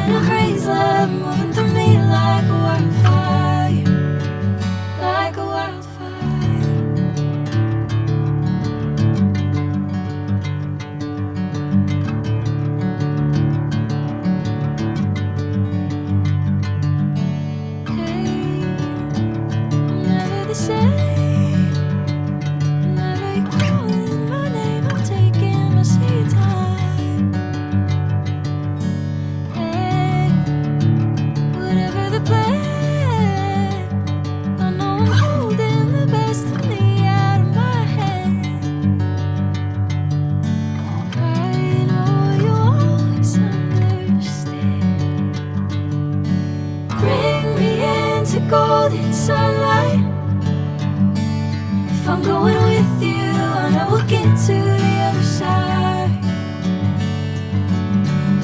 Catching a crazy love moving through me like a wildfire, like a wildfire. Hey, I'm never the same. Whenever you're calling my name, I'm taking my sweet time. Hey, whatever the plan, I know I'm holding the best of me out of my hand. I know you always understand. Bring me into golden sunlight. If I'm going with you, I know we'll get to the other side.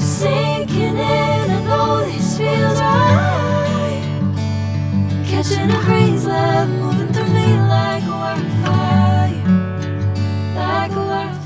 Sinking in, I know this feels right. Catching a crazy love moving through me like a wildfire, like a wildfire.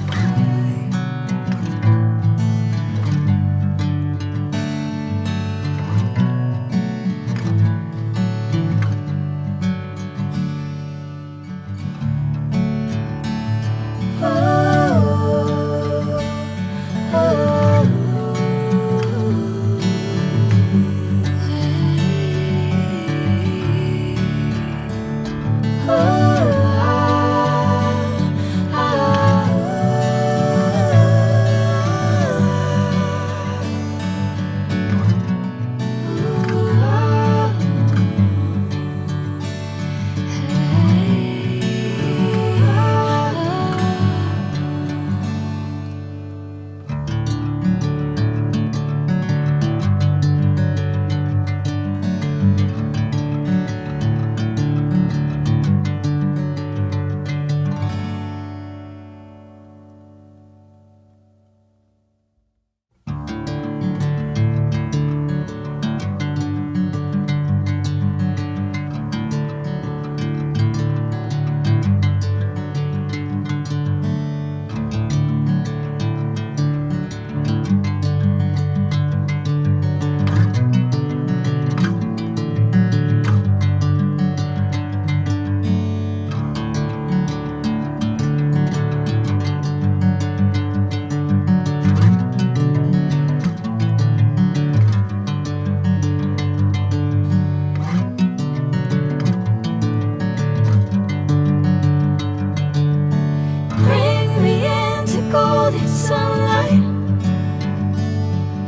Bring me into golden sunlight.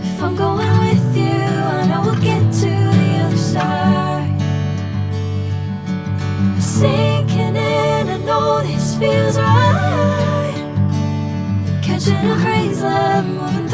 If I'm going with you, I know we'll get to the other side. Sinking in, I know this feels right. Catching a crazy love moving